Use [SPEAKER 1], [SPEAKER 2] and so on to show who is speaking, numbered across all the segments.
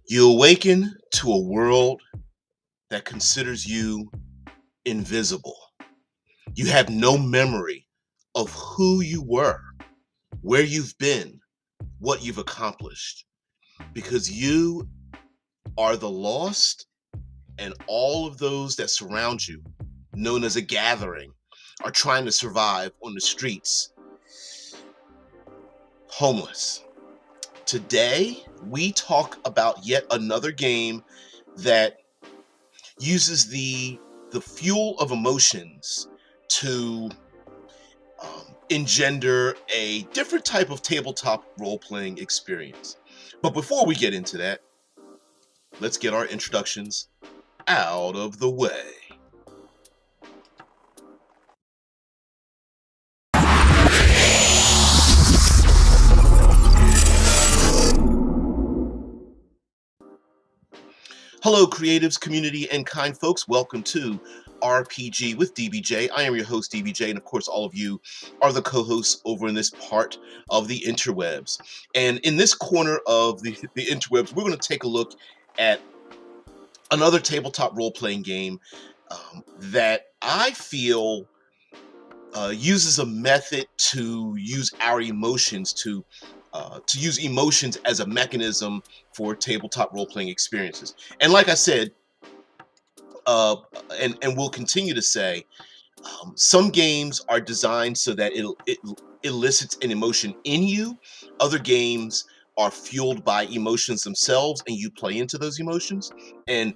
[SPEAKER 1] You awaken to a world that considers you invisible. You have no memory of who you were, where you've been, what you've accomplished, because you are the lost, and all of those that surround you, known as a gathering, are trying to survive on the streets, homeless. Today, we talk about yet another game that uses the fuel of emotions to engender a different type of tabletop role-playing experience. But before we get into that, let's get our introductions out of the way. Hello, creatives, community, and kind folks. Welcome to RPG with DBJ. I am your host, DBJ, and of course, all of you are the co-hosts over in this part of the interwebs. And in this corner of the interwebs, we're going to take a look at another tabletop role-playing game that I feel uses a method to use our emotions to use emotions as a mechanism for tabletop role-playing experiences. And like I said, uh, and we'll continue to say, some games are designed so that it elicits an emotion in you. Other games are fueled by emotions themselves, and you play into those emotions. And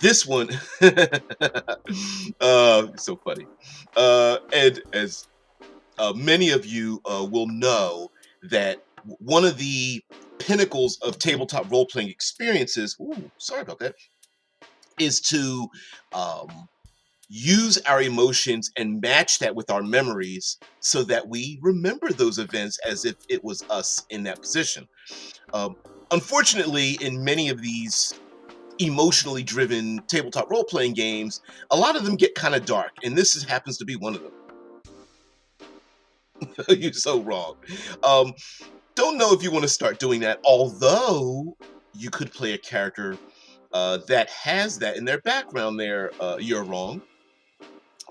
[SPEAKER 1] this one, so funny. And as many of you will know, that one of the pinnacles of tabletop role-playing experiences, ooh, sorry about that, is to um, use our emotions and match that with our memories so that we remember those events as if it was us in that position. Um, Unfortunately, in many of these emotionally driven tabletop role-playing games, a lot of them get kind of dark, and happens to be one of them. You're so wrong. Um, don't know if you want to start doing that, although you could play a character that has that in their background there. You're wrong.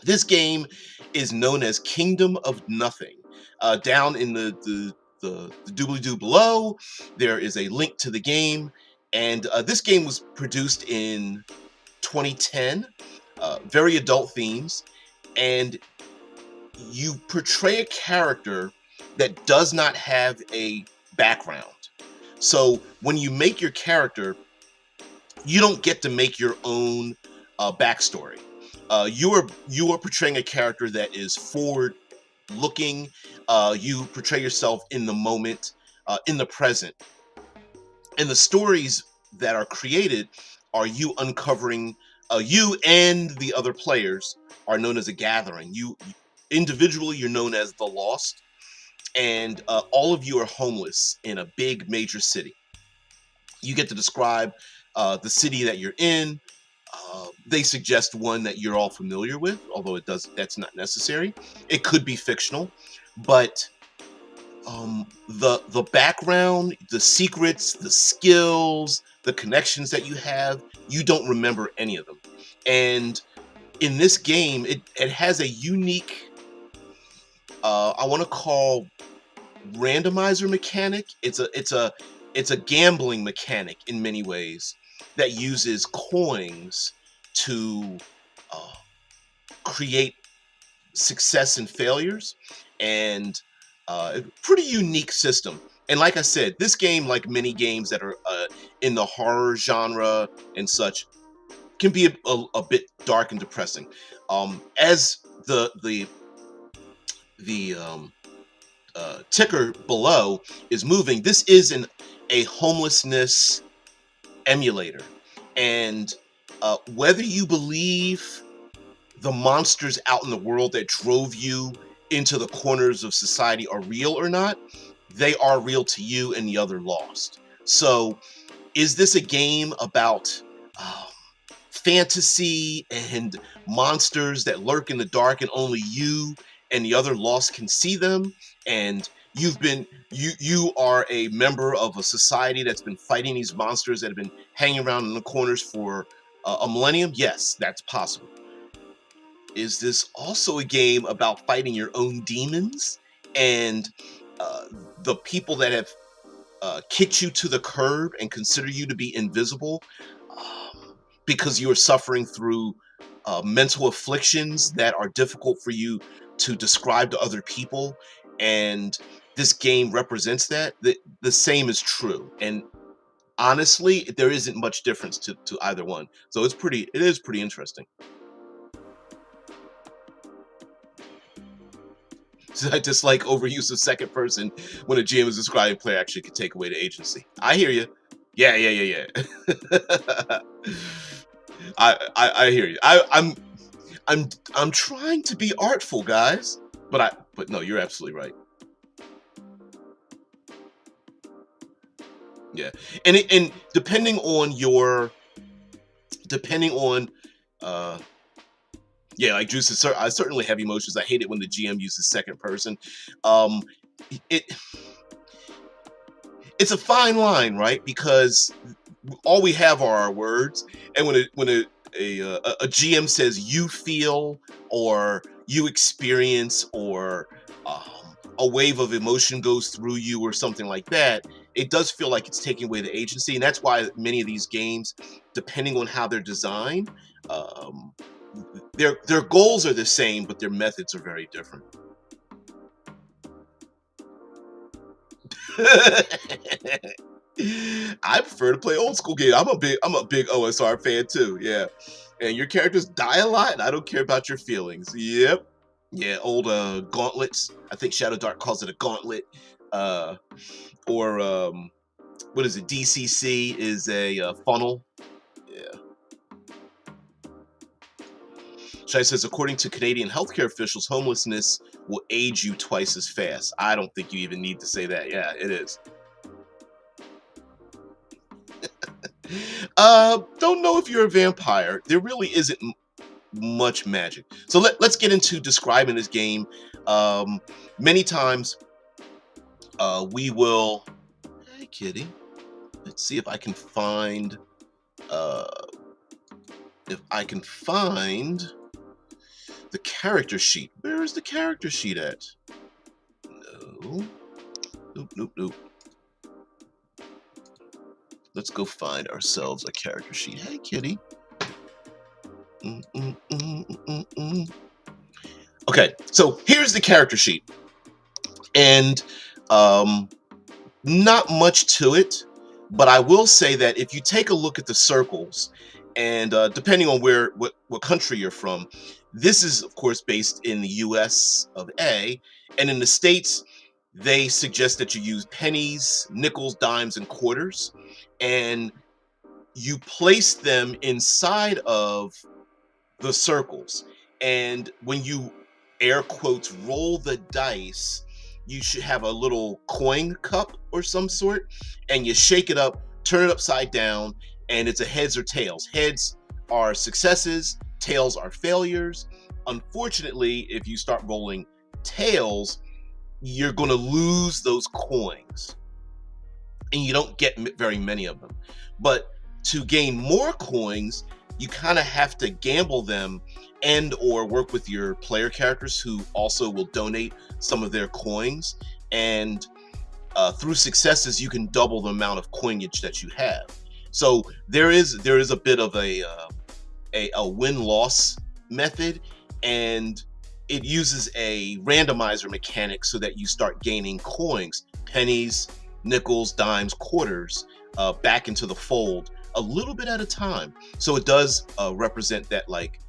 [SPEAKER 1] This game is known as Kingdom of Nothing. Down in the doobly-doo below, there is a link to the game, and this game was produced in 2010. Very adult themes, and you portray a character that does not have a background. So when you make your character, you don't get to make your own backstory. You are portraying a character that is forward looking. You portray yourself in the moment, in the present, and the stories that are created are you uncovering. You and the other players are known as a gathering. You individually, you're known as the Lost, and all of you are homeless in a big major city. You get to describe the city that you're in. They suggest one that you're all familiar with, although that's not necessary. It could be fictional, but the background, the secrets, the skills, the connections that you have, you don't remember any of them. And in this game, it has a unique, I want to call, randomizer mechanic. It's a gambling mechanic in many ways that uses coins to uh, create success and failures, and a pretty unique system. And like I said, this game, like many games that are in the horror genre and such, can be a bit dark and depressing. As the ticker below is moving, this is a homelessness emulator. And whether you believe the monsters out in the world that drove you into the corners of society are real or not, they are real to you and the other lost. So, is this a game about um, fantasy and monsters that lurk in the dark and only you and the other lost can see them? And you are a member of a society that's been fighting these monsters that have been hanging around in the corners for a millennium. Yes, that's possible. Is this also a game about fighting your own demons and uh, the people that have kicked you to the curb and consider you to be invisible because you are suffering through mental afflictions that are difficult for you to describe to other people, and this game represents that? The same is true, and honestly, there isn't much difference to either one. So it is pretty interesting. So I dislike overuse of second person when a GM is describing player actually could take away the agency. I hear you. Yeah, yeah, yeah, yeah. I hear you. I'm trying to be artful, guys. But no, you're absolutely right. Yeah. And depending on uh yeah, like Juice is I certainly have emotions. I hate it when the GM uses second person. Um it it's a fine line, right? Because all we have are our words, and when a GM says you feel or you experience or a wave of emotion goes through you or something like that, it does feel like it's taking away the agency, and that's why many of these games, depending on how they're designed, um, their goals are the same, but their methods are very different. I prefer to play old school games. I'm a big OSR fan too. Yeah, and your characters die a lot, and I don't care about your feelings. Yep. Yeah, old gauntlets. I think Shadow Dark calls it a gauntlet. Uh, or what is it? DCC is a funnel. Yeah. Shai says, according to Canadian healthcare officials, homelessness will age you twice as fast. I don't think you even need to say that. Yeah, it is. Don't know if you're a vampire. There really isn't much magic. So let's get into describing this game. Many times, we will. Hey, kitty. Let's see uh, if I can find the character sheet. Where is the character sheet at? No. Nope, nope, nope. Let's go find ourselves a character sheet. Hey, kitty. Okay, so here's the character sheet, and um, not much to it, but I will say that if you take a look at the circles, and depending on what country you're from, this is of course based in the U.S. of A, and in the States, they suggest that you use pennies, nickels, dimes, and quarters, and you place them inside of the circles. And when you air quotes roll the dice, you should have a little coin cup or some sort, and you shake it up, turn it upside down, and it's a heads or tails. Heads are successes, tails are failures. Unfortunately, if you start rolling tails, you're going to lose those coins, and you don't get very many of them. But to gain more coins, you kind of have to gamble them and or work with your player characters who also will donate some of their coins, and through successes you can double the amount of coinage that you have. So there is a bit of a win-loss method, and it uses a randomizer mechanic so that you start gaining coins, pennies, nickels, dimes, quarters, back into the fold a little bit at a time. So it does represent that like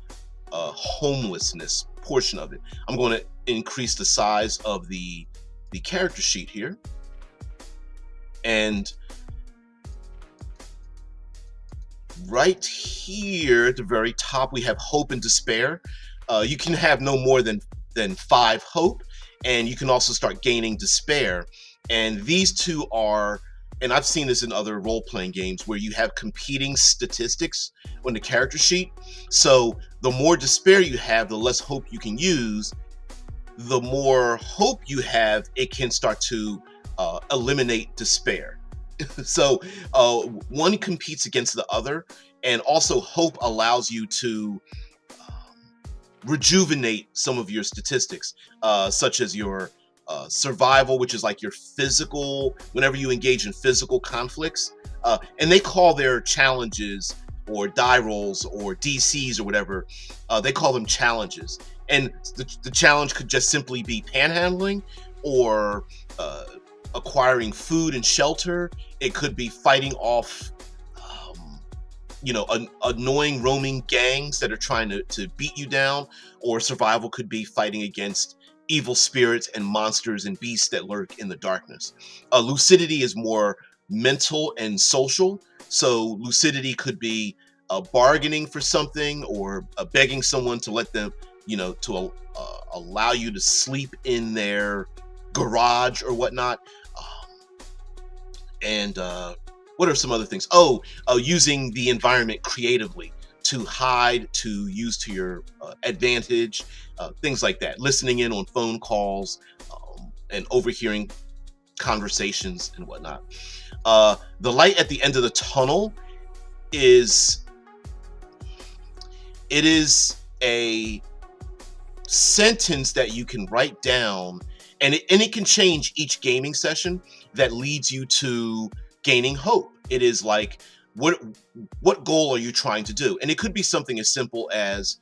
[SPEAKER 1] homelessness portion of it. I'm going to increase the size of the character sheet here, and right here at the very top we have hope and despair. You can have no more than 5 hope, and you can also start gaining despair. And these two are, and I've seen this in other role-playing games where you have competing statistics on the character sheet. So the more despair you have, the less hope you can use, the more hope you have, it can start to eliminate despair. So one competes against the other, and also hope allows you to rejuvenate some of your statistics, such as your survival, which is like your physical, whenever you engage in physical conflicts. And they call their challenges or die rolls or DCs or whatever, they call them challenges. And the challenge could just simply be panhandling or acquiring food and shelter. It could be fighting off annoying roaming gangs that are trying to beat you down, or survival could be fighting against evil spirits and monsters and beasts that lurk in the darkness. Lucidity is more mental and social, so lucidity could be bargaining for something, or begging someone to let them, allow you to sleep in their garage or whatnot. And what are some other things? Using the environment creatively to hide, to use to your advantage, things like that. Listening in on phone calls, and overhearing conversations and whatnot. The light at the end of the tunnel is a sentence that you can write down, and it can change each gaming session, that leads you to gaining hope. It is like, what goal are you trying to do? And it could be something as simple as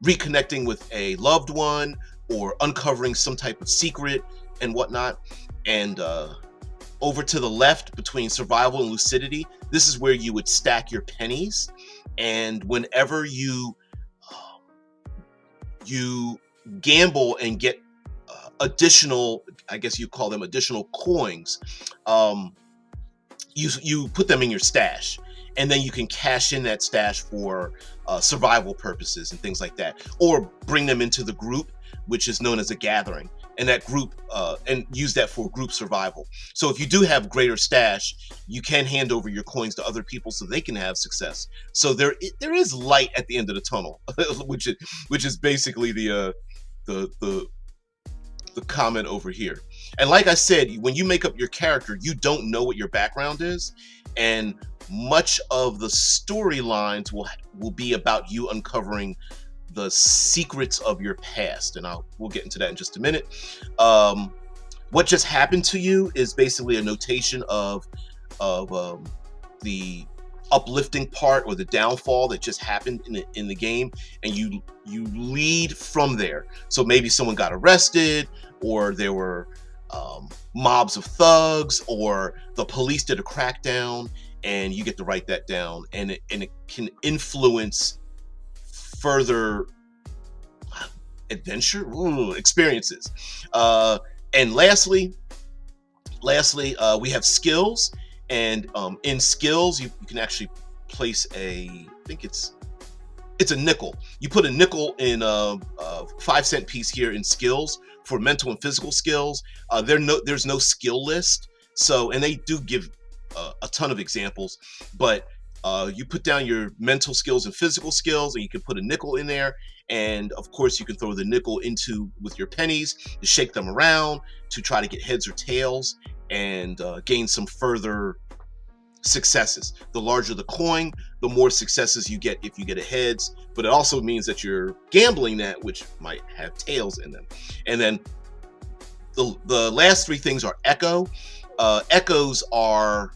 [SPEAKER 1] reconnecting with a loved one, or uncovering some type of secret and whatnot. And over to the left, between survival and lucidity, this is where you would stack your pennies. And whenever you gamble and get additional, I guess you call them additional coins, you put them in your stash, and then you can cash in that stash for survival purposes and things like that, or bring them into the group, which is known as a gathering, and that group and use that for group survival. So if you do have greater stash, you can hand over your coins to other people so they can have success. So there is light at the end of the tunnel, which is basically the comment over here. And like I said, when you make up your character, you don't know what your background is, and much of the storylines will be about you uncovering the secrets of your past, and we'll get into that in just a minute. What just happened to you is basically a notation of the uplifting part or the downfall that just happened in the game, and you lead from there. So maybe someone got arrested, or there were mobs of thugs, or the police did a crackdown, and you get to write that down, and it can influence further adventure experiences. And lastly, we have skills. And in skills, you can actually place I think it's a nickel. You put a nickel in a 5-cent piece here in skills for mental and physical skills. There's no skill list. So, and they do give a ton of examples, but you put down your mental skills and physical skills, and you can put a nickel in there. And of course, you can throw the nickel with your pennies to shake them around to try to get heads or tails, and gain some further successes. The larger the coin, the more successes you get if you get a heads, but it also means that you're gambling that, which might have tails in them. And then the last three things are echo. Echoes are,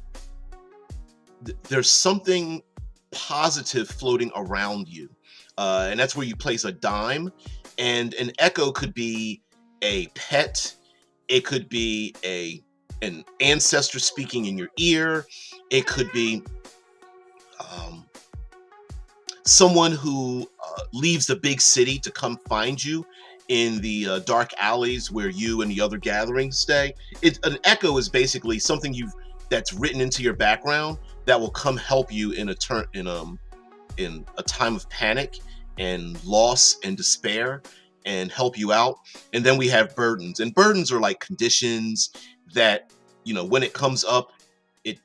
[SPEAKER 1] there's something positive floating around you, and that's where you place a dime. And an echo could be a pet, it could be an ancestor speaking in your ear, it could be someone who leaves the big city to come find you in the dark alleys where you and the other gatherings stay. An echo is basically something that's written into your background that will come help you in a time of panic and loss and despair, and help you out. And then we have burdens, and burdens are like conditions that, when it comes up, it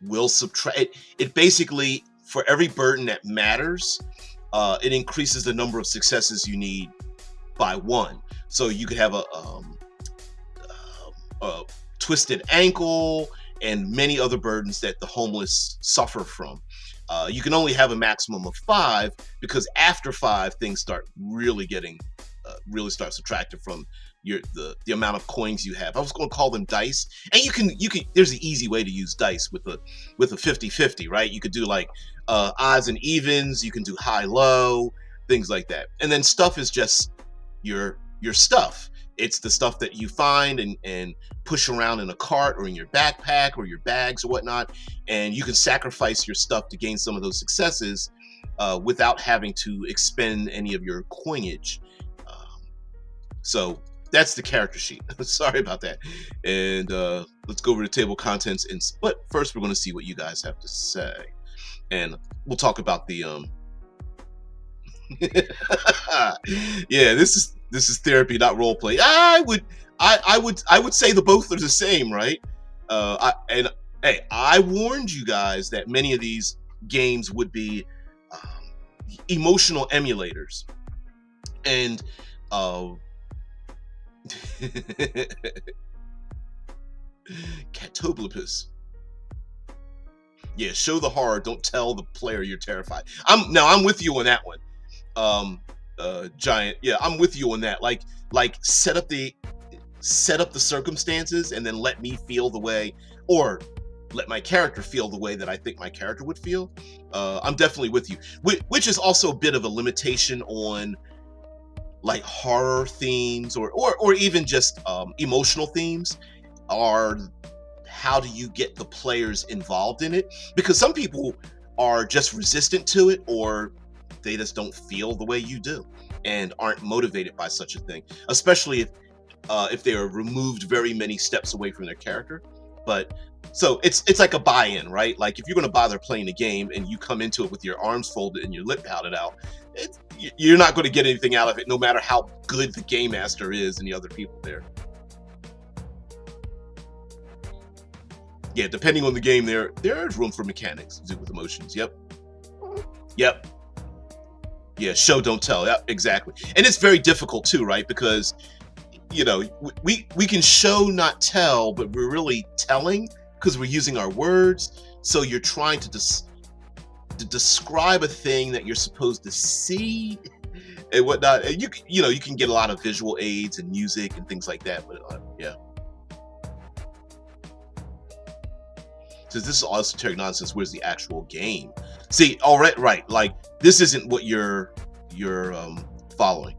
[SPEAKER 1] will subtract. It basically, for every burden that matters, it increases the number of successes you need by one. So you could have a twisted ankle and many other burdens that the homeless suffer from. You can only have a maximum of 5, because after 5 things start really getting really start subtracted from the amount of coins you have. I was going to call them dice, and you can there's an easy way to use dice with a 50-50, right? You could do like odds and evens, you can do high low, things like that. And then stuff is just your stuff. It's the stuff that you find and push around in a cart or in your backpack or your bags or whatnot, and you can sacrifice your stuff to gain some of those successes without having to expend any of your coinage. So that's the character sheet. Sorry about that. And let's go over to table contents. But first, we're going to see what you guys have to say, and we'll talk about the yeah, this is therapy, not role play. I would say the both are the same, right? Hey, I warned you guys that many of these games would be emotional emulators, and Catoblipus. Yeah, show the horror. Don't tell the player you're terrified. I'm with you on that one. Giant. Yeah, I'm with you on that. Like set up the circumstances and then let me feel the way, or let my character feel the way that I think my character would feel. I'm definitely with you. Which is also a bit of a limitation on like horror themes or even just emotional themes. Are how do you get the players involved in it? Because some people are just resistant to it, or they just don't feel the way you do and aren't motivated by such a thing, especially if they are removed very many steps away from their character. But so it's like a buy-in, right? Like if you're going to bother playing a game and you come into it with your arms folded and your lip pouted out, you're not going to get anything out of it, no matter how good the game master is and the other people there. Yeah, depending on the game, there is room for mechanics to do with emotions. Yep. Yeah, show don't tell. Yep, exactly. And it's very difficult too, right? Because we can show not tell, but we're really telling because we're using our words. So you're trying to describe a thing that you're supposed to see and whatnot. And you can get a lot of visual aids and music and things like that. But yeah. So this is all esoteric nonsense. Where's the actual game? See, all right. Like this isn't what you're following.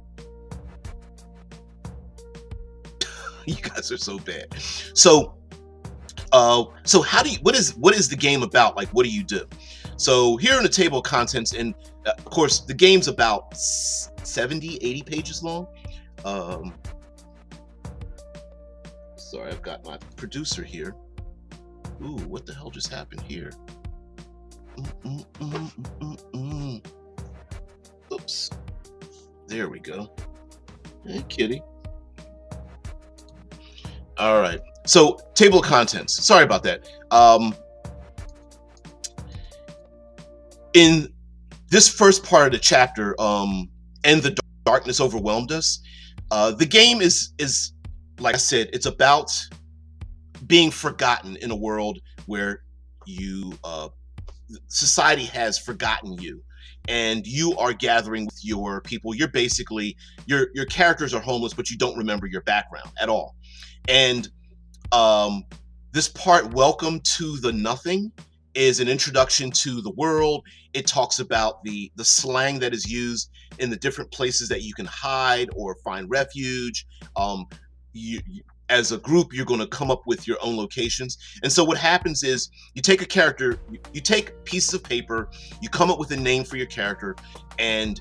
[SPEAKER 1] You guys are so bad. So how do you? What is the game about? Like, what do you do? So here in the table of contents, and of course the game's about 70, 80 pages long. Sorry, I've got my producer here. Ooh, what the hell just happened here? Oops. There we go. Hey, kitty. All right. So, table of contents. Sorry about that. In this first part of the chapter, and the darkness overwhelmed us. The game is like I said, it's about being forgotten in a world where society has forgotten you, and you are gathering with your people. You're basically your characters are homeless, but you don't remember your background at all. And this part, Welcome to the Nothing, is an introduction to the world. It talks about the slang that is used in the different places that you can hide or find refuge. As a group, you're going to come up with your own locations. And so what happens is you take a character, you take pieces of paper, you come up with a name for your character, and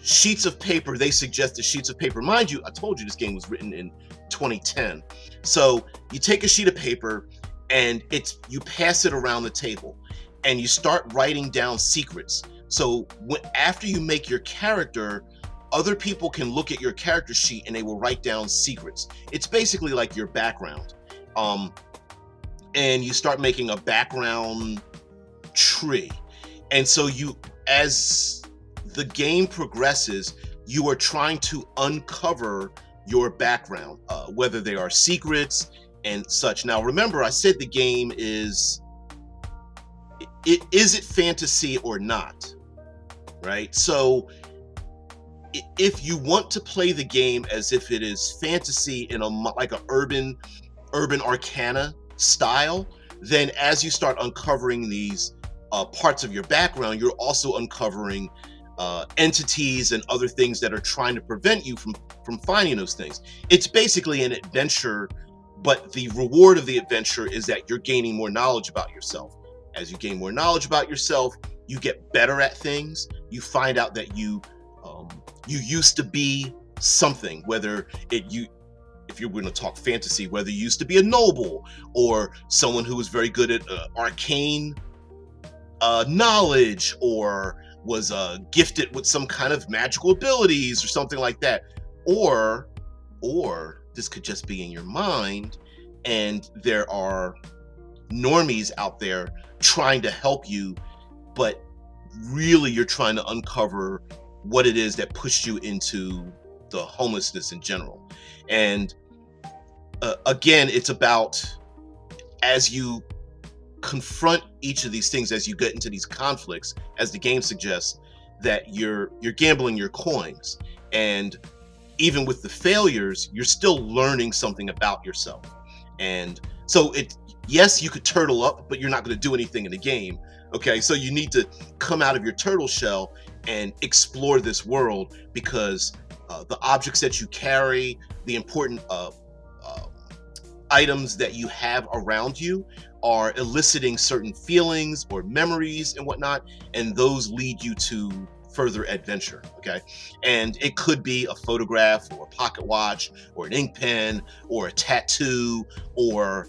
[SPEAKER 1] sheets of paper, they suggested sheets of paper. Mind you, I told you this game was written in 2010. So you take a sheet of paper and you pass it around the table and you start writing down secrets. So after you make your character, other people can look at your character sheet and they will write down secrets. It's basically like your background. And you start making a background tree. And so as the game progresses, you are trying to uncover your background, whether they are secrets and such. Now, remember, I said the game is is it fantasy or not, right? So if you want to play the game as if it is fantasy in a like a urban arcana style, then as you start uncovering these parts of your background, you're also uncovering entities and other things that are trying to prevent you from finding those things. It's basically an adventure, but the reward of the adventure is that you're gaining more knowledge about yourself. As you gain more knowledge about yourself, you get better at things. You find out that you used to be something, whether if you're going to talk fantasy, whether you used to be a noble or someone who was very good at arcane knowledge, or was gifted with some kind of magical abilities or something like that, or this could just be in your mind, and there are normies out there trying to help you, but really you're trying to uncover what it is that pushed you into the homelessness in general. And again, it's about, as you confront each of these things, as you get into these conflicts, as the game suggests, that you're gambling your coins, and even with the failures, you're still learning something about yourself. And so yes, you could turtle up, but you're not going to do anything in the game. Okay, so you need to come out of your turtle shell and explore this world, because the objects that you carry, the important items that you have around you, are eliciting certain feelings or memories and whatnot, and those lead you to further adventure. Okay, and it could be a photograph or a pocket watch or an ink pen or a tattoo or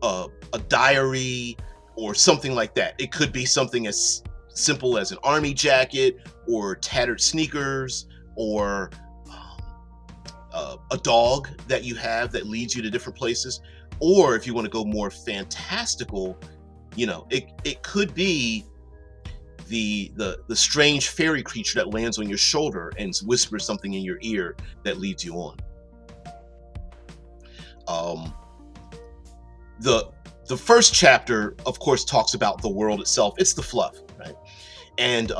[SPEAKER 1] a diary or something like that. It could be something as simple as an army jacket or tattered sneakers, or a dog that you have that leads you to different places. Or if you want to go more fantastical, it could be the strange fairy creature that lands on your shoulder and whispers something in your ear that leads you on. The first chapter, of course, talks about the world itself. It's the fluff, right? And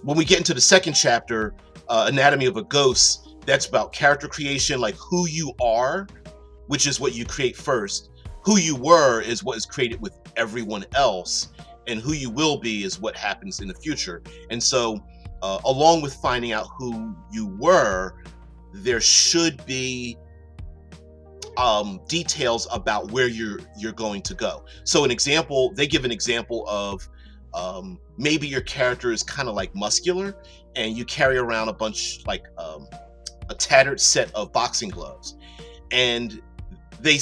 [SPEAKER 1] when we get into the second chapter, Anatomy of a Ghost, that's about character creation, like who you are, which is what you create first. Who you were is what is created with everyone else, and who you will be is what happens in the future. And so, along with finding out who you were, there should be details about where you're going to go. So they give an example of maybe your character is kind of like muscular, and you carry around a bunch, like a tattered set of boxing gloves, and the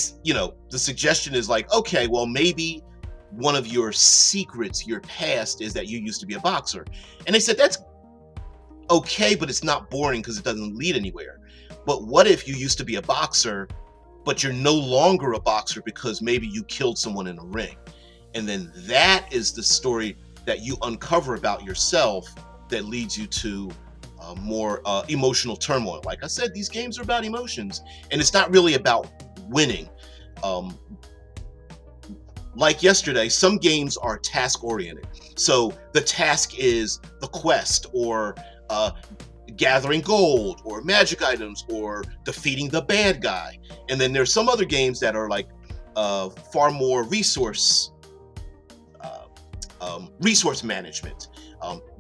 [SPEAKER 1] suggestion is like, okay, well, maybe one of your secrets, your past, is that you used to be a boxer. And they said that's okay, but it's not boring because it doesn't lead anywhere. But what if you used to be a boxer, but you're no longer a boxer because maybe you killed someone in a ring? And then that is the story that you uncover about yourself that leads you to more emotional turmoil. Like I said, these games are about emotions, and it's not really about winning. Like yesterday, some games are task oriented. So the task is the quest, or gathering gold, or magic items, or defeating the bad guy. And then there's some other games that are like far more resource management,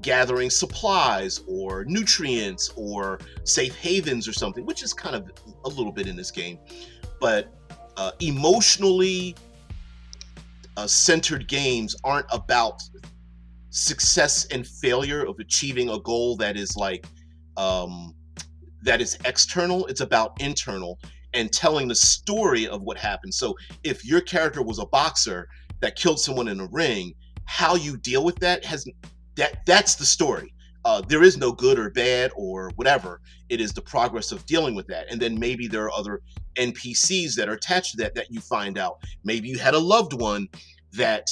[SPEAKER 1] gathering supplies or nutrients or safe havens or something, which is kind of a little bit in this game. But emotionally centered games aren't about success and failure of achieving a goal that is like that is external. It's about internal and telling the story of what happened. So if your character was a boxer that killed someone in a ring, how you deal with that's the story. There is no good or bad or whatever. It is the progress of dealing with that. And then maybe there are other NPCs that are attached to that you find out. Maybe you had a loved one that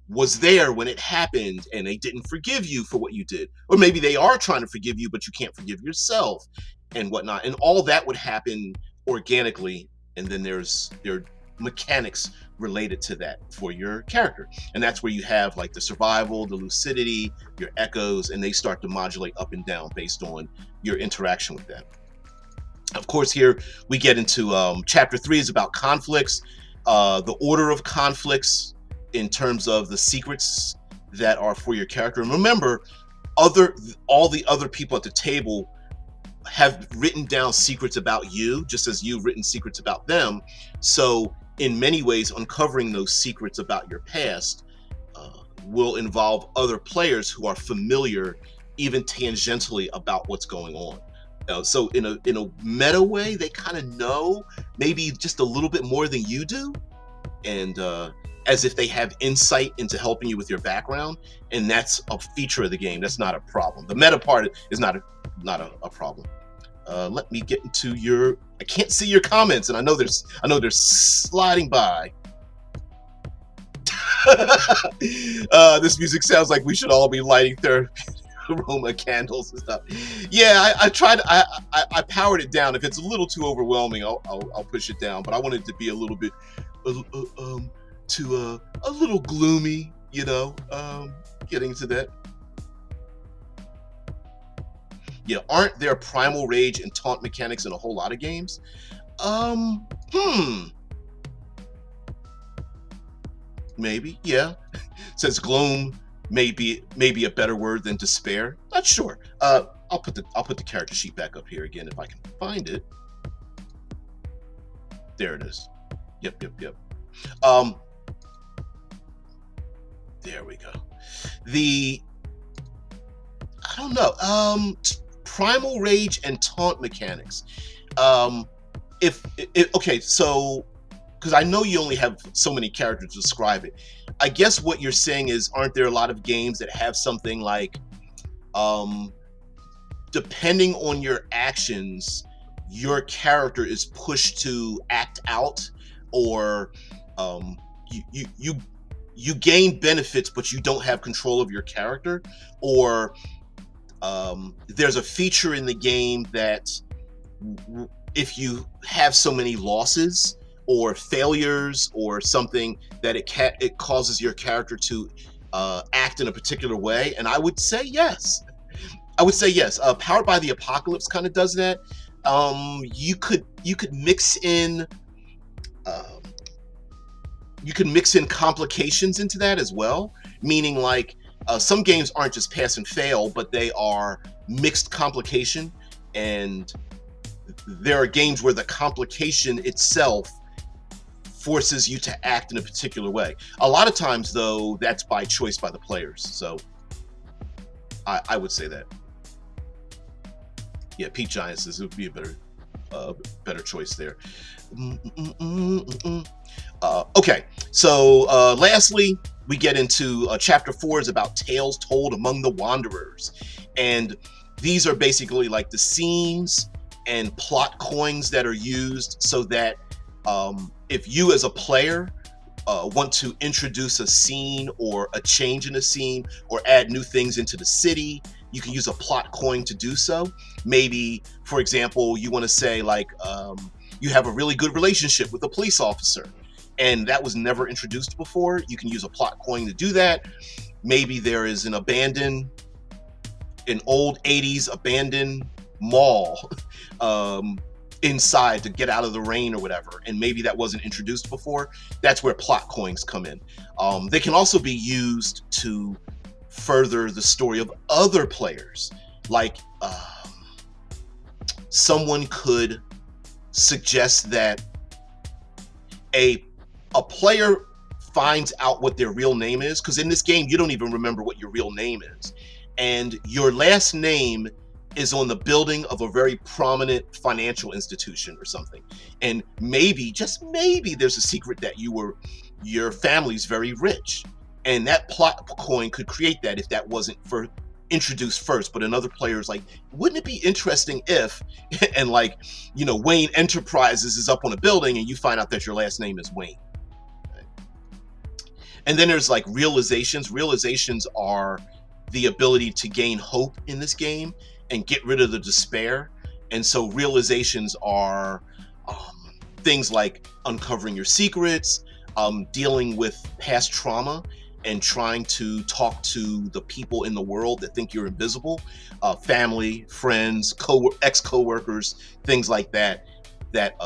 [SPEAKER 1] was there when it happened and they didn't forgive you for what you did. Or maybe they are trying to forgive you, but you can't forgive yourself and whatnot. And all that would happen organically. And then there are mechanics related to that for your character. And that's where you have like the survival, the lucidity, your echoes, and they start to modulate up and down based on your interaction with them. Of course, here we get into chapter 3 is about conflicts, the order of conflicts in terms of the secrets that are for your character. And remember, all the other people at the table have written down secrets about you, just as you've written secrets about them. So in many ways, uncovering those secrets about your past will involve other players who are familiar, even tangentially, about what's going on. So in a meta way, they kind of know maybe just a little bit more than you do, and as if they have insight into helping you with your background, and that's a feature of the game. That's not a problem. The meta part is not a problem. Let me get into your. I can't see your comments, and I know they're sliding by. This music sounds like we should all be lighting therapeutic aroma candles and stuff. Yeah, I tried. I powered it down. If it's a little too overwhelming, I'll push it down. But I wanted it to be a little bit, a little gloomy. Getting to that. Yeah, aren't there primal rage and taunt mechanics in a whole lot of games? Maybe, yeah. Says gloom may be a better word than despair. Not sure. I'll put the character sheet back up here again if I can find it. There it is. Yep. There we go. I don't know. Primal rage and taunt mechanics. Okay, so because I know you only have so many characters to describe it, I guess what you're saying is, aren't there a lot of games that have something like, depending on your actions, your character is pushed to act out, or you gain benefits but you don't have control of your character, or there's a feature in the game that if you have so many losses or failures or something, that it causes your character to act in a particular way. And I would say yes. Powered by the Apocalypse kind of does that. You could mix in complications into that as well, meaning like some games aren't just pass and fail, but they are mixed complication, and there are games where the complication itself forces you to act in a particular way. A lot of times, though, that's by choice by the players. So I would say that. Yeah, Pete Giant says it would be a better choice there. Okay, so lastly, we get into chapter 4 is about tales told among the wanderers, and these are basically like the scenes and plot coins that are used so that if you as a player want to introduce a scene or a change in a scene or add new things into the city, you can use a plot coin to do so. Maybe, for example, you want to say like you have a really good relationship with a police officer, and that was never introduced before. You can use a plot coin to do that. Maybe there is an old 80s abandoned mall inside to get out of the rain or whatever, and maybe that wasn't introduced before. That's where plot coins come in. They can also be used to further the story of other players. Like someone could suggest that a player finds out what their real name is, because in this game you don't even remember what your real name is, and your last name is on the building of a very prominent financial institution or something, and maybe, just maybe, there's a secret that your family's very rich, and that plot coin could create that if that wasn't introduced first. But another player is like, wouldn't it be interesting if and like, Wayne Enterprises is up on a building and you find out that your last name is Wayne. And then there's like realizations. Realizations are the ability to gain hope in this game and get rid of the despair. And so realizations are things like uncovering your secrets, dealing with past trauma, and trying to talk to the people in the world that think you're invisible, family, friends, ex-coworkers, things like that, that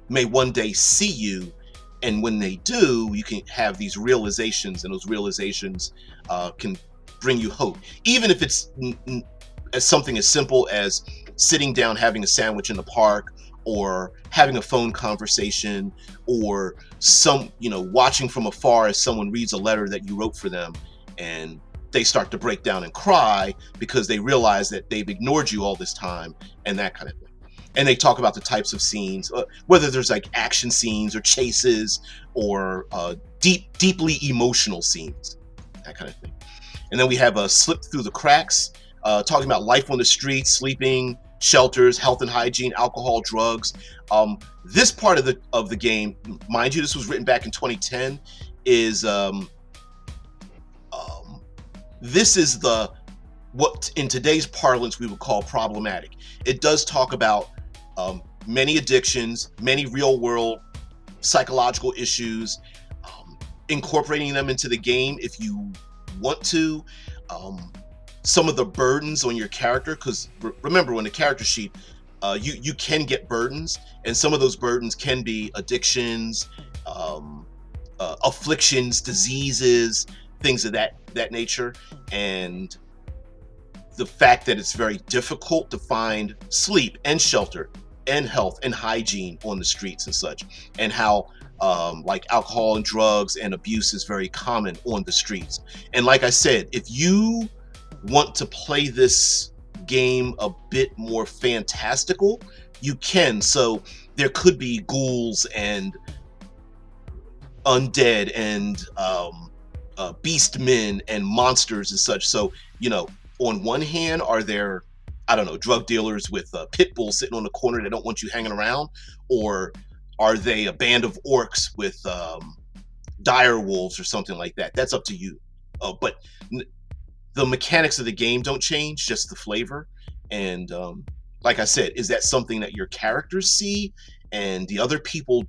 [SPEAKER 1] may one day see you. And when they do, you can have these realizations, and those realizations can bring you hope. Even if it's as something as simple as sitting down, having a sandwich in the park, or having a phone conversation, or watching from afar as someone reads a letter that you wrote for them, and they start to break down and cry because they realize that they've ignored you all this time, and that kind of thing. And they talk about the types of scenes, whether there's like action scenes or chases or deeply emotional scenes, that kind of thing. And then we have a Slip Through the Cracks, talking about life on the streets, sleeping, shelters, health and hygiene, alcohol, drugs. This part of the game, mind you, this was written back in 2010, is this is what in today's parlance we would call problematic. It does talk about many addictions, many real world psychological issues, incorporating them into the game if you want to. Some of the burdens on your character, because remember, on the character sheet, you can get burdens, and some of those burdens can be addictions, afflictions, diseases, things of that nature. And the fact that it's very difficult to find sleep and shelter and health and hygiene on the streets and such, and how like alcohol and drugs and abuse is very common on the streets. And like I said, if you want to play this game a bit more fantastical, you can. So there could be ghouls and undead and beast men and monsters and such. So, on one hand, are there, I don't know, drug dealers with pit bulls sitting on the corner that don't want you hanging around? Or are they a band of orcs with dire wolves or something like that? That's up to you. But the mechanics of the game don't change, just the flavor. And like I said, is that something that your characters see and the other people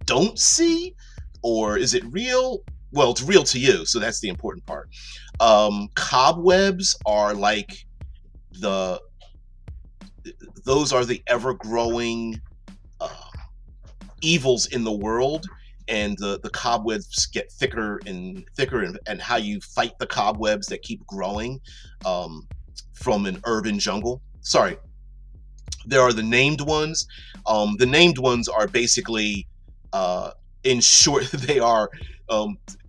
[SPEAKER 1] don't see? Or is it real? Well, it's real to you, so that's the important part. Cobwebs are like those are the ever-growing evils in the world, and the cobwebs get thicker and thicker, and how you fight the cobwebs that keep growing from an urban jungle. Sorry, there are the named ones. The named ones are basically, in short, they are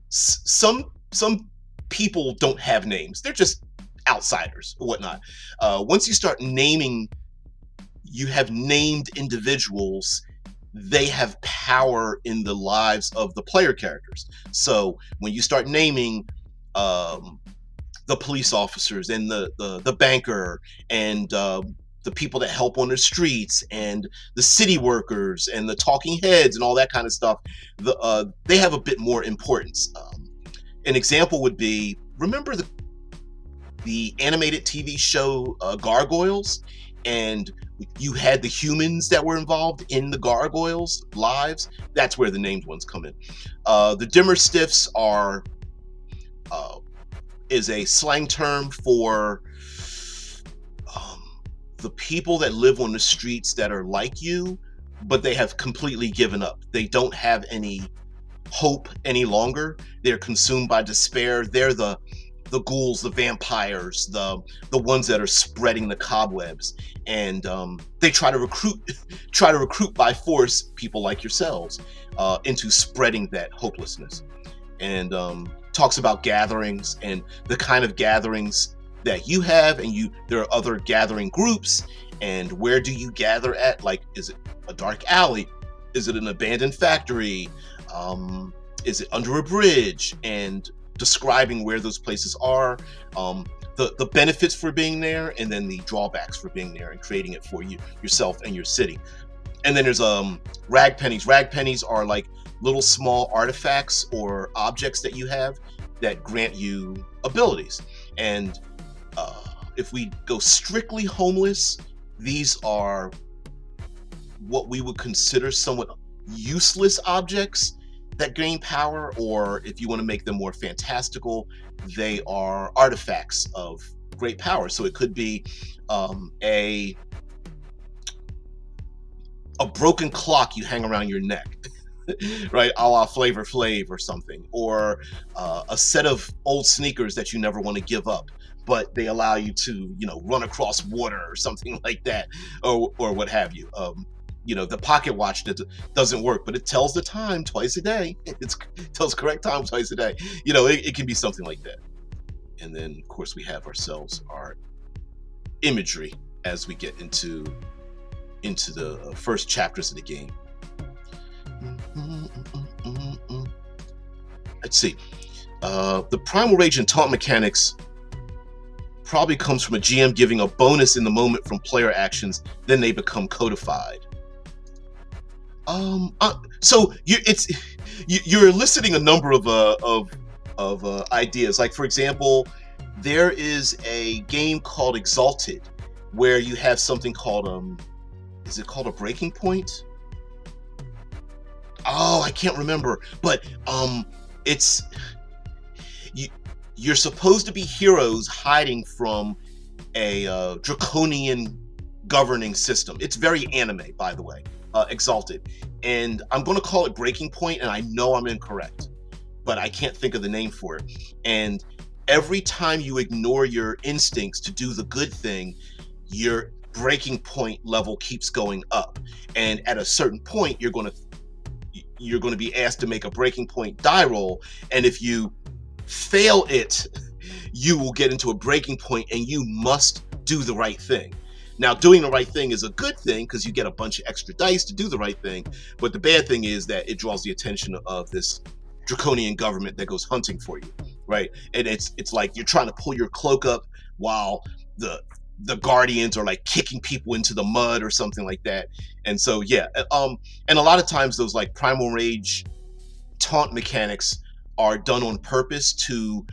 [SPEAKER 1] some people don't have names. They're just outsiders or whatnot. Once you start naming, you have named individuals, they have power in the lives of the player characters. So when you start naming the police officers and the banker and the people that help on the streets and the city workers and the talking heads and all that kind of stuff, they have a bit more importance. An example would be, remember the animated TV show Gargoyles? And you had the humans that were involved in the gargoyles' lives. That's where the named ones come in. The dimmer stiffs is a slang term for the people that live on the streets that are like you, but they have completely given up. They don't have any hope any longer. They're consumed by despair. They're the ghouls, the vampires, the ones that are spreading the cobwebs, and they try to recruit by force people like yourselves into spreading that hopelessness. And talks about gatherings and the kind of gatherings that you have, and there are other gathering groups, and where do you gather at? Like, is it a dark alley? Is it an abandoned factory? Is it under a bridge? And describing where those places are, the benefits for being there, and then the drawbacks for being there, and creating it for yourself and your city. And then there's rag pennies. Rag pennies are like little small artifacts or objects that you have that grant you abilities. And if we go strictly homeless, these are what we would consider somewhat useless objects that gain power, or if you want to make them more fantastical, they are artifacts of great power. So it could be a broken clock you hang around your neck, right, a la Flavor Flav or something, or a set of old sneakers that you never want to give up, but they allow you to, run across water or something like that, or what have you. The pocket watch that doesn't work, but it tells the time twice a day. It tells correct time twice a day. It can be something like that. And then, of course, we have ourselves our imagery as we get into the first chapters of the game. Let's see. The Primal Rage and Taunt mechanics probably comes from a GM giving a bonus in the moment from player actions, then they become codified. So you're eliciting a number of ideas. Like, for example, there is a game called Exalted, where you have something called is it called a breaking point? Oh, I can't remember, but it's you're supposed to be heroes hiding from a draconian governing system. It's very anime, by the way. Exalted, and I'm going to call it breaking point, and I know I'm incorrect, but I can't think of the name for it. And every time you ignore your instincts to do the good thing, your breaking point level keeps going up, and at a certain point you're going to be asked to make a breaking point die roll, and if you fail it, you will get into a breaking point and you must do the right thing. Now, doing the right thing is a good thing because you get a bunch of extra dice to do the right thing, but the bad thing is that it draws the attention of this draconian government that goes hunting for you, right? And it's like you're trying to pull your cloak up while the guardians are like kicking people into the mud or something like that. And so and a lot of times those like Primal Rage taunt mechanics are done on purpose to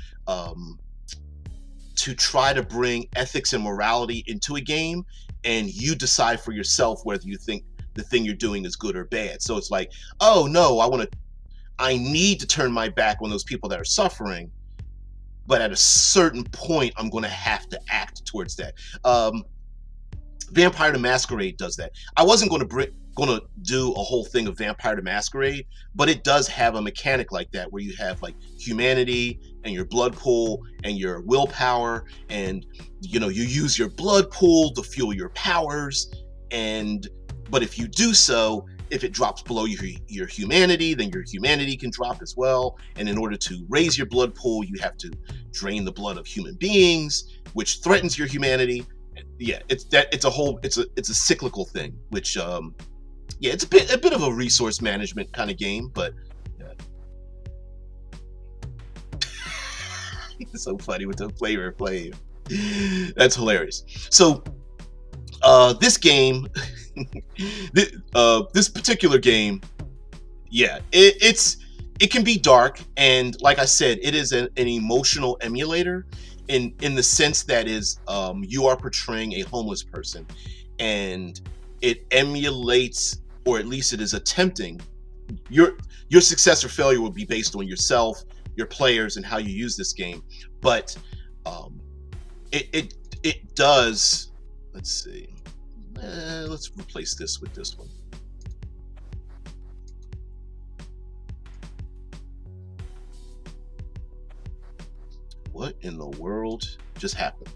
[SPEAKER 1] try to bring ethics and morality into a game, and you decide for yourself whether you think the thing you're doing is good or bad. So it's like, oh no, I need to turn my back on those people that are suffering, but at a certain point I'm going to have to act towards that. Vampire the Masquerade does that. I wasn't going to do a whole thing of Vampire the Masquerade, but it does have a mechanic like that where you have like humanity and your blood pool and your willpower, and you use your blood pool to fuel your powers, but if you do so, if it drops below your humanity, then your humanity can drop as well, and in order to raise your blood pool, you have to drain the blood of human beings, which threatens your humanity. It's a cyclical thing, which it's a bit of a resource management kind of game, but it's so funny with the Flavor Flav. That's hilarious. So this game, this particular game, it can be dark, and like I said, it is an emotional emulator in the sense that is you are portraying a homeless person, and it emulates, or at least it is attempting, your success or failure will be based on yourself, your players, and how you use this game. But it does, let's see, let's replace this with this one. What in the world just happened?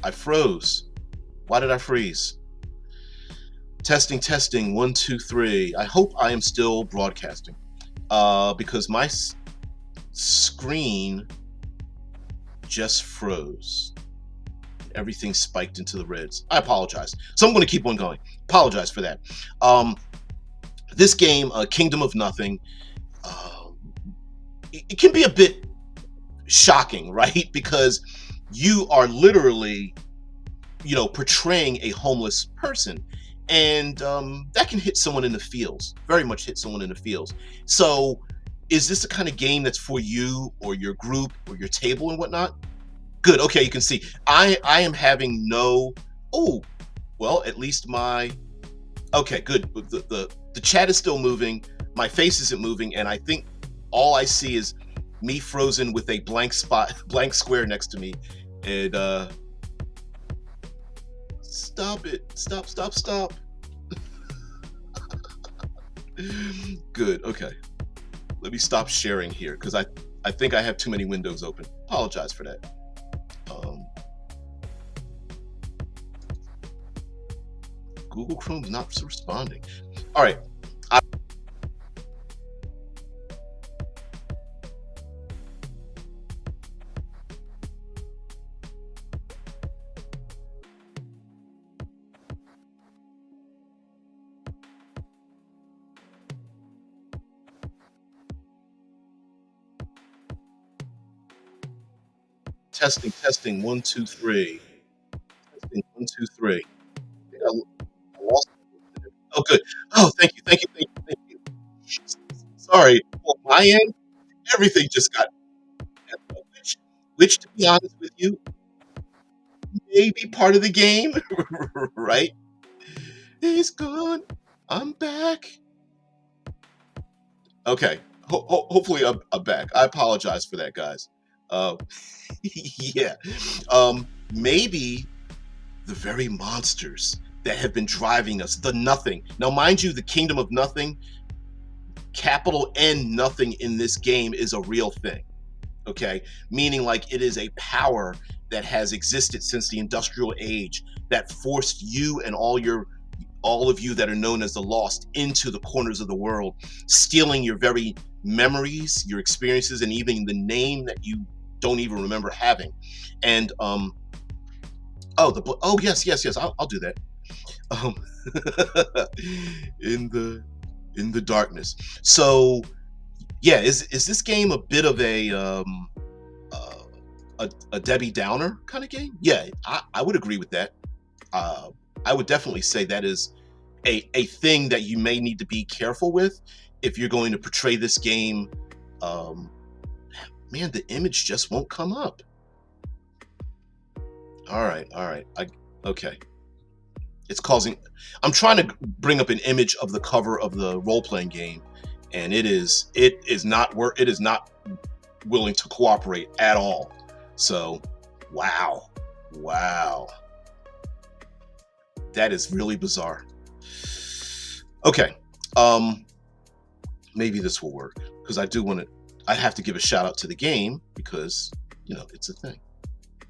[SPEAKER 1] I froze. Why did I freeze? Testing, 1, 2, 3. I hope I am still broadcasting, because my screen just froze. Everything spiked into the reds. I apologize. So I'm going to keep on going. Apologize for that. This game, Kingdom of Nothing, it can be a bit shocking, right? Because you are literally, portraying a homeless person, and that can hit someone in the feels, very much hit someone in the feels. So, is this the kind of game that's for you or your group or your table and whatnot? Good. Okay, you can see I am having no. Oh, well, at least my. Okay, good. The chat is still moving. My face isn't moving, and I think all I see is me frozen with a blank spot, blank square next to me. And stop it! Stop! Stop! Stop! Good. Okay. Let me stop sharing here because I think I have too many windows open. Apologize for that. Um, Google Chrome's not responding. All right. Testing, testing, one, two, three. Testing, one, two, three. I think I lost. Oh, good. Oh, thank you, thank you, thank you, thank you. Sorry, on my end, everything just got which, to be honest with you, may be part of the game, right? He's gone. I'm back. Okay. Hopefully, I'm back. I apologize for that, guys. Uh, yeah. Maybe the very monsters that have been driving us, the nothing. Now, mind you, the kingdom of nothing, capital N nothing in this game is a real thing. Okay, meaning like it is a power that has existed since the industrial age that forced you and all of you that are known as the lost into the corners of the world, stealing your very memories, your experiences, and even the name that you don't even remember having. And oh yes, I'll do that. Um, in the darkness. So yeah, is this game a bit of uh, a Debbie Downer kind of game? Yeah, I would agree with that. Uh, I would definitely say that is a thing that you may need to be careful with if you're going to portray this game. Um, Man, the image just won't come up. All right. Okay. It's causing. I'm trying to bring up an image of the cover of the role playing game, and it is not willing to cooperate at all. So, wow, wow, that is really bizarre. Okay, maybe this will work because I do want to. I have to give a shout out to the game because it's a thing.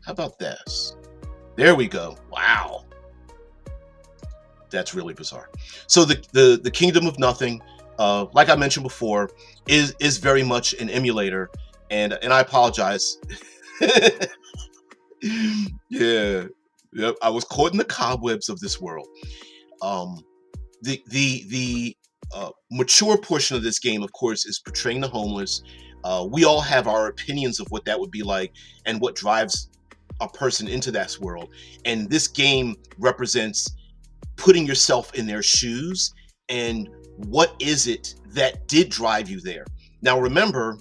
[SPEAKER 1] How about this? There we go. Wow, that's really bizarre. So the Kingdom of Nothing, like I mentioned before, is very much an emulator, and I apologize. Yeah, yep. I was caught in the cobwebs of this world. Um, the mature portion of this game, of course, is portraying the homeless. We all have our opinions of what that would be like and what drives a person into that world. And this game represents putting yourself in their shoes and what is it that did drive you there. Now, remember,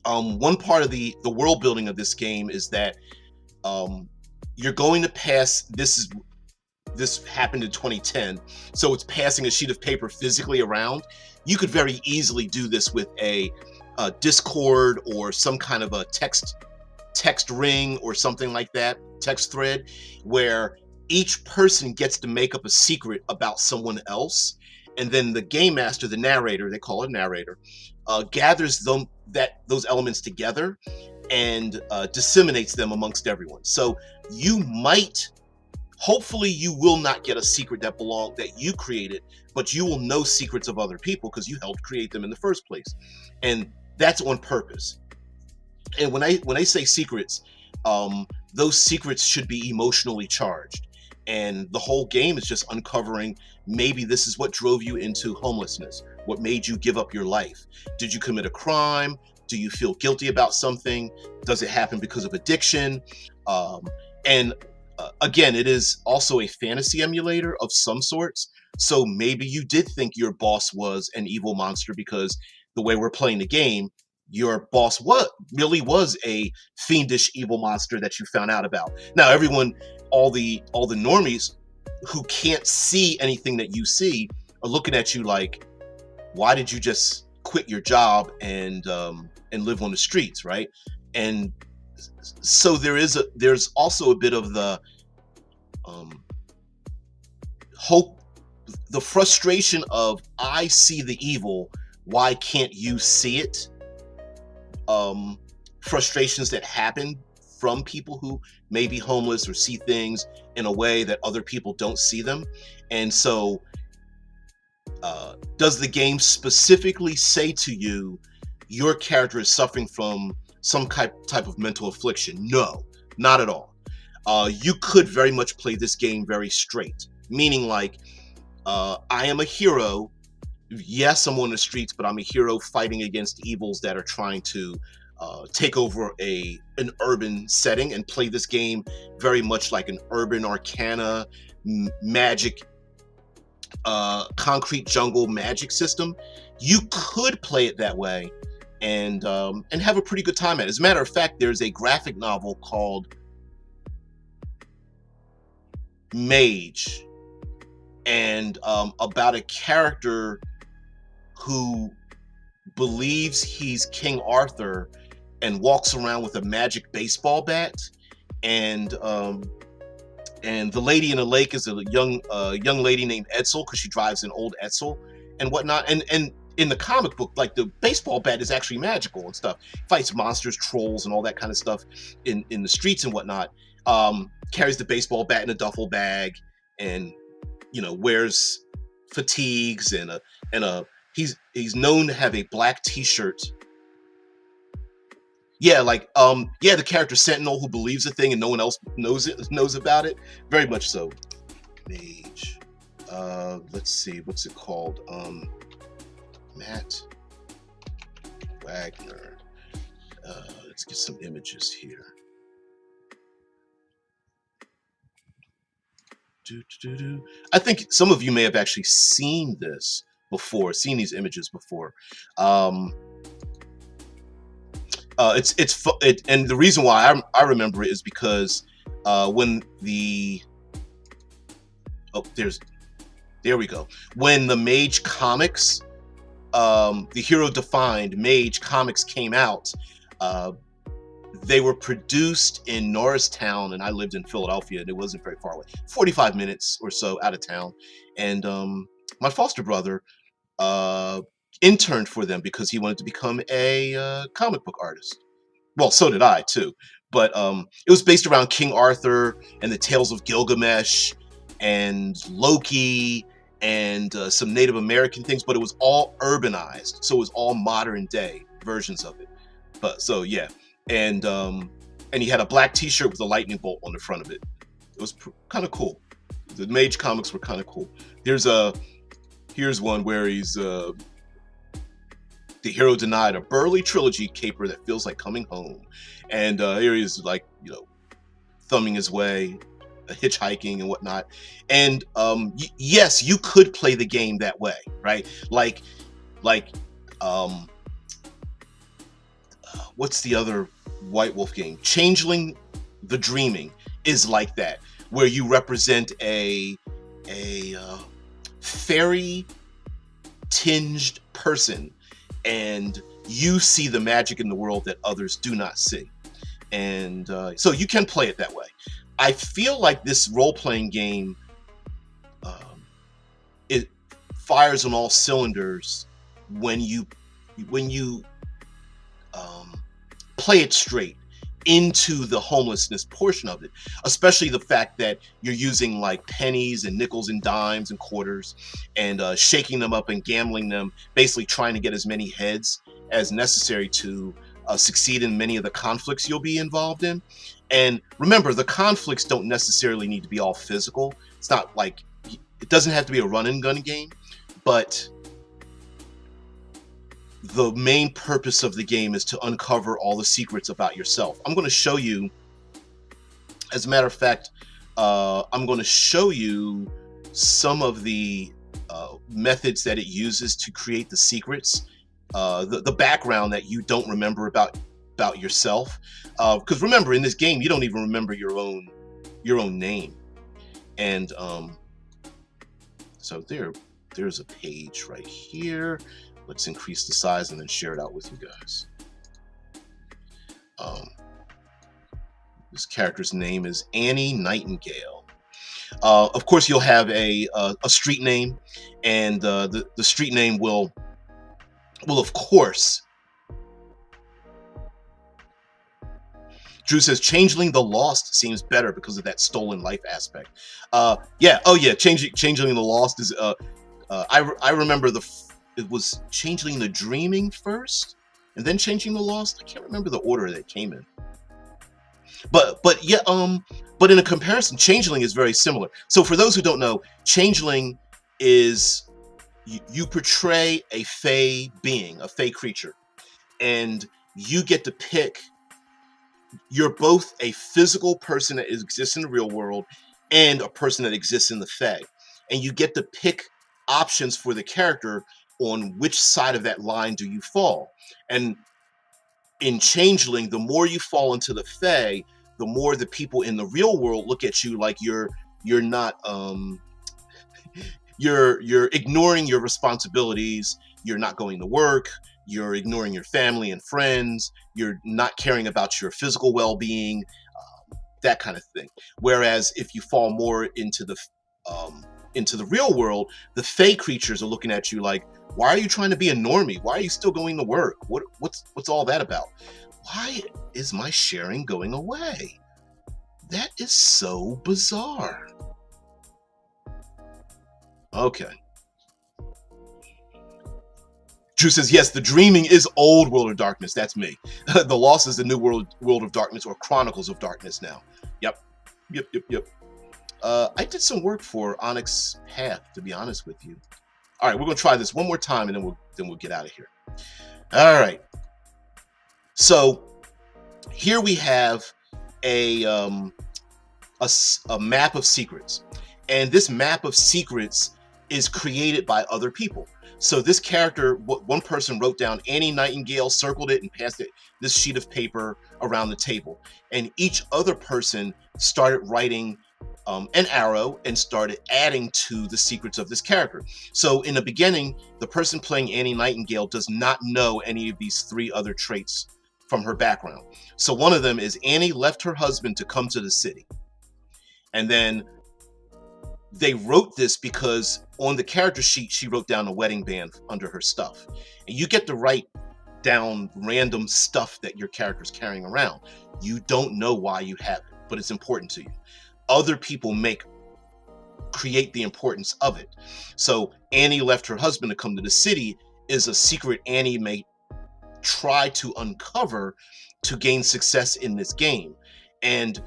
[SPEAKER 1] one part of the world building of this game is that you're going to pass this happened in 2010, so it's passing a sheet of paper physically around. You could very easily do this with a Discord or some kind of a text ring or something like that, text thread, where each person gets to make up a secret about someone else, and then the game master, the narrator, they call it narrator, gathers those elements together and disseminates them amongst everyone. So hopefully you will not get a secret that you created, but you will know secrets of other people because you helped create them in the first place, and that's on purpose. And when I say secrets, those secrets should be emotionally charged, and the whole game is just uncovering maybe this is what drove you into homelessness, what made you give up your life. Did you commit a crime? Do you feel guilty about something? Does it happen because of addiction? And Again, it is also a fantasy emulator of some sorts. So maybe you did think your boss was an evil monster because the way we're playing the game, your boss really was a fiendish evil monster that you found out about. Now, everyone, all the normies who can't see anything that you see are looking at you like, why did you just quit your job and live on the streets, right? And so there's also a bit of the um, hope, the frustration of, I see the evil, why can't you see it? um, Frustrations that happen from people who may be homeless or see things in a way that other people don't see them. And so, does the game specifically say to you, your character is suffering from some type of mental affliction? No, not at all. You could very much play this game very straight, meaning like, I am a hero. Yes, I'm on the streets, but I'm a hero fighting against evils that are trying to take over an urban setting, and play this game very much like an urban arcana magic, concrete jungle magic system. You could play it that way and have a pretty good time at it. As a matter of fact, there's a graphic novel called Mage, and about a character who believes he's King Arthur and walks around with a magic baseball bat, and the lady in the lake is a young lady named Edsel, because she drives an old Edsel and whatnot. And in the comic book, like, the baseball bat is actually magical and stuff. Fights monsters, trolls, and all that kind of stuff in the streets and whatnot. Carries the baseball bat in a duffel bag, and wears fatigues and he's known to have a black t-shirt. Yeah, like, the character Sentinel, who believes a thing and no one else knows about it. Very much so. Mage. Let's see, what's it called? Matt Wagner. Let's get some images here. I think some of you may have actually seen this before, seen these images before. And the reason why I remember it is because when there we go. When the Mage comics, the Hero Defined Mage comics came out, they were produced in Norristown, and I lived in Philadelphia, and it wasn't very far away, 45 minutes or so out of town. And my foster brother interned for them because he wanted to become a comic book artist. Well, so did I too. But it was based around King Arthur and the tales of Gilgamesh and Loki and some Native American things, but it was all urbanized, so it was all modern day versions of it. But so yeah, and he had a black T-shirt with a lightning bolt on the front of it. It was kind of cool. The Mage comics were kind of cool. Here's one where he's the hero denied a burly trilogy caper that feels like coming home, and here he is, like, thumbing his way, hitchhiking and whatnot. And yes, you could play the game that way, right? Like what's the other White Wolf game? Changeling the Dreaming is like that, where you represent a fairy tinged person, and you see the magic in the world that others do not see. And so you can play it that way. I feel like this role-playing game, it fires on all cylinders when you play it straight into the homelessness portion of it, especially the fact that you're using like pennies and nickels and dimes and quarters, and shaking them up and gambling them, basically trying to get as many heads as necessary to succeed in many of the conflicts you'll be involved in. And remember, the conflicts don't necessarily need to be all physical. It's not like, it doesn't have to be a run and gun game, but the main purpose of the game is to uncover all the secrets about yourself. I'm going to show you, as a matter of fact, I'm going to show you some of the methods that it uses to create the secrets, the background that you don't remember about yourself. Because remember, in this game, you don't even remember your own name. And so there's a page right here. Let's increase the size and then share it out with you guys. This character's name is Annie Nightingale. Of course, you'll have a street name, and the street name will of course. Drew says Changeling the Lost seems better because of that stolen life aspect. Yeah. Oh yeah. Changeling the Lost is. I remember it was Changeling the Dreaming first, and then Changing the Lost. I can't remember the order that came in. But yeah. But in a comparison, Changeling is very similar. So for those who don't know, Changeling is you portray a fey being, a fey creature, and you get to pick. You're both a physical person that exists in the real world and a person that exists in the Fae. And you get to pick options for the character on which side of that line do you fall. And in Changeling, the more you fall into the Fae, the more the people in the real world look at you like you're not you're ignoring your responsibilities, you're not going to work, you're ignoring your family and friends, you're not caring about your physical well-being, that kind of thing. Whereas if you fall more into the real world, the Fae creatures are looking at you like, why are you trying to be a normie? Why are you still going to work? What's all that about? Why is my sharing going away? That is so bizarre. Okay. Drew says, yes, the Dreaming is old World of Darkness. That's me. The Lost is the new World of Darkness, or Chronicles of Darkness now. Yep. I did some work for Onyx Path, to be honest with you. All right, we're going to try this one more time, and then we'll get out of here. All right. So here we have a map of secrets, and this map of secrets is created by other people. So this character, one person wrote down Annie Nightingale, circled it, and passed this sheet of paper around the table. And each other person started writing an arrow and started adding to the secrets of this character. So in the beginning, the person playing Annie Nightingale does not know any of these 3 other traits from her background. So one of them is Annie left her husband to come to the city. And then they wrote this because on the character sheet, she wrote down a wedding band under her stuff. And you get to write down random stuff that your character's carrying around. You don't know why you have it, but it's important to you. Other people create the importance of it. So Annie left her husband to come to the city is a secret Annie may try to uncover to gain success in this game. And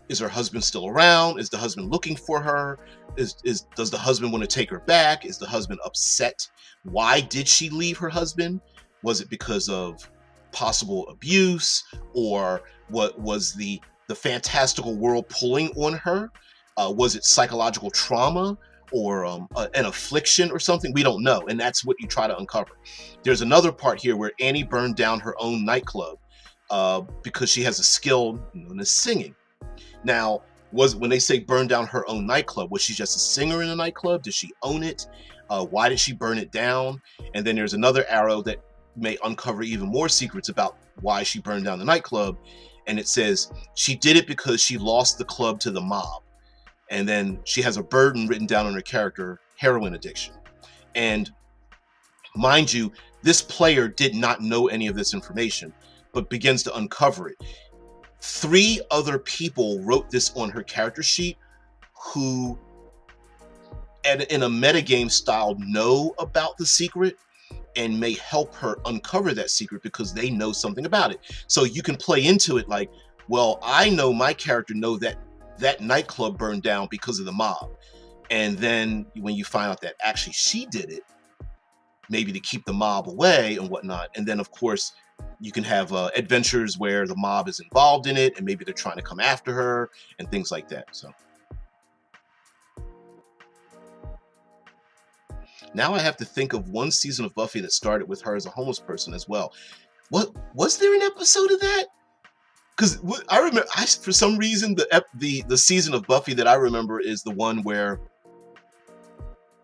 [SPEAKER 1] is her husband still around? Is the husband looking for her? Does the husband want to take her back? Is the husband upset? Why did she leave her husband? Was it because of possible abuse, or what was the fantastical world pulling on her? Was it psychological trauma, or an affliction or something? We don't know, and that's what you try to uncover. There's another part here where Annie burned down her own nightclub because she has a skill known as singing. Now, when they say burn down her own nightclub, was she just a singer in a nightclub? Did she own it? Why did she burn it down? And then there's another arrow that may uncover even more secrets about why she burned down the nightclub. And it says she did it because she lost the club to the mob. And then she has a burden written down on her character, heroin addiction. And mind you, this player did not know any of this information, but begins to uncover it. 3 other people wrote this on her character sheet who, in a metagame style, know about the secret and may help her uncover that secret because they know something about it. So you can play into it like, well, I know my character know that nightclub burned down because of the mob. And then when you find out that actually she did it, maybe to keep the mob away and whatnot. And then, of course, you can have adventures where the mob is involved in it, and maybe they're trying to come after her and things like that. So Now I have to think of one season of Buffy that started with her as a homeless person as well. What was there an episode of that? Because I remember, for some reason, the season of Buffy that I remember is the one where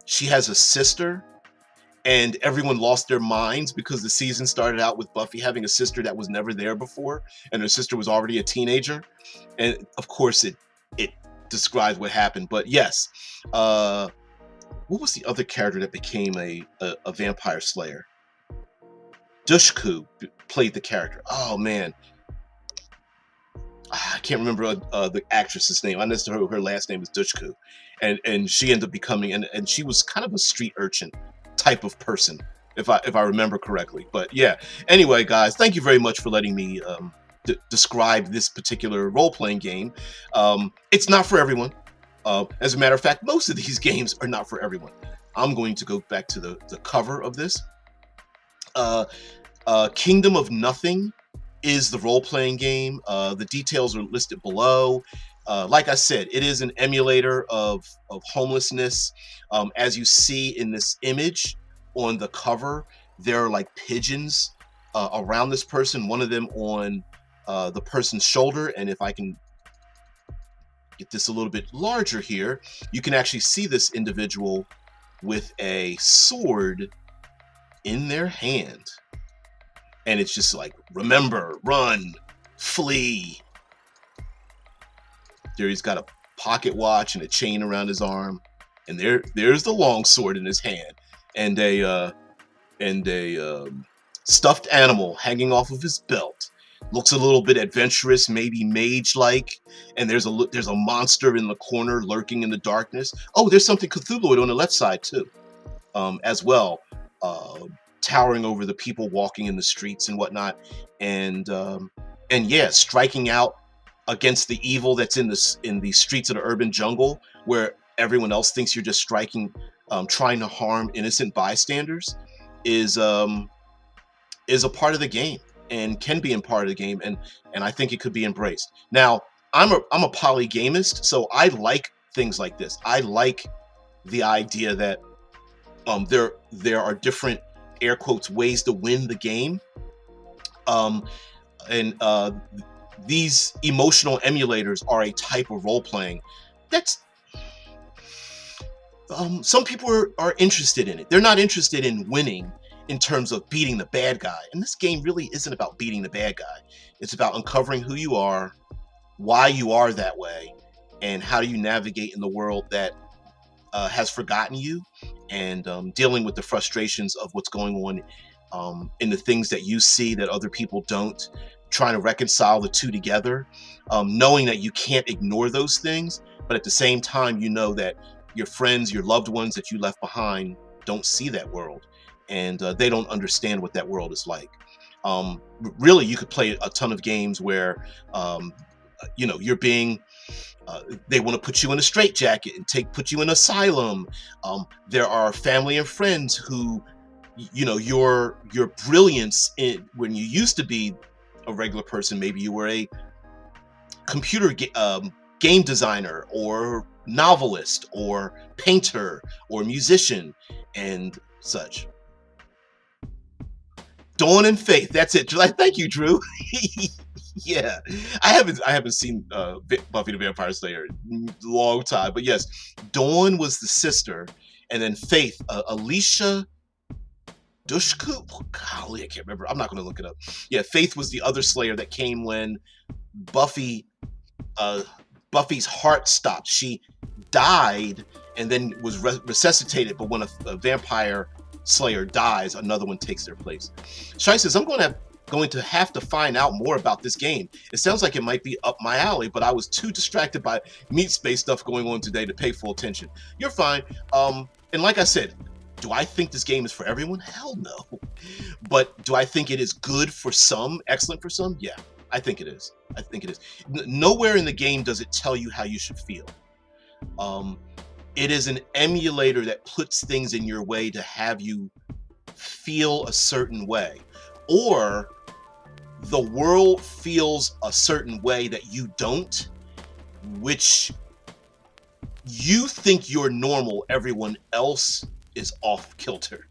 [SPEAKER 1] she has a sister, and everyone lost their minds because the season started out with Buffy having a sister that was never there before, and her sister was already a teenager, and of course it describes what happened. But yes, what was the other character that became a vampire slayer? Dushku played the character. Oh man, I can't remember the actress's name. I know her last name is Dushku, and she ended up becoming and she was kind of a street urchin type of person, if I remember correctly. But yeah, anyway, guys, thank you very much for letting me describe this particular role-playing game. It's not for everyone. As a matter of fact, most of these games are not for everyone. I'm going to go back to the cover of this. Kingdom of Nothing is the role-playing game. The details are listed below. Like I said, it is an emulator of homelessness. As you see in this image on the cover, there are like pigeons around this person, one of them on the person's shoulder. And if I can get this a little bit larger here, you can actually see this individual with a sword in their hand. And it's just like, remember, run, flee. There he's got a pocket watch and a chain around his arm. And there's the long sword in his hand. And a stuffed animal hanging off of his belt. Looks a little bit adventurous, maybe mage-like. And there's a monster in the corner lurking in the darkness. Oh, there's something Cthulhuid on the left side too, as well. Towering over the people walking in the streets and whatnot, and yeah, striking out against the evil that's in the streets of the urban jungle, where everyone else thinks you're just striking, trying to harm innocent bystanders, is a part of the game and can be a part of the game, and I think it could be embraced. Now, I'm a polygamist, so I like things like this. I like the idea that there are different, air quotes, ways to win the game, and these emotional emulators are a type of role-playing that's some people are interested in it. They're not interested in winning in terms of beating the bad guy, and this game really isn't about beating the bad guy. It's about uncovering who you are, why you are that way, and how do you navigate in the world that has forgotten you, and dealing with the frustrations of what's going on in the things that you see that other people don't, trying to reconcile the two together, knowing that you can't ignore those things, but at the same time, you know that your friends, your loved ones that you left behind don't see that world, and they don't understand what that world is like. Really, you could play a ton of games where you're being they want to put you in a straitjacket and put you in asylum. There are family and friends who, your brilliance when you used to be a regular person, maybe you were a computer game designer or novelist or painter or musician and such. Dawn and Faith. That's it. Thank you, Drew. Yeah, I haven't seen Buffy the Vampire Slayer in a long time, but yes, Dawn was the sister, and then Faith, Alicia Dushku. Golly, I can't remember. I'm not going to look it up. Yeah, Faith was the other Slayer that came when Buffy's heart stopped. She died and then was resuscitated, but when a vampire Slayer dies, another one takes their place. Shai says, I'm going to have to find out more about this game. It sounds like it might be up my alley, but I was too distracted by meat space stuff going on today to pay full attention. You're fine. And like I said, do I think this game is for everyone? Hell no. But do I think it is good for some, excellent for some? Yeah, I think it is. I think it is. Nowhere in the game does it tell you how you should feel. It is an emulator that puts things in your way to have you feel a certain way. Or the world feels a certain way that you don't, which you think you're normal, everyone else is off kilter,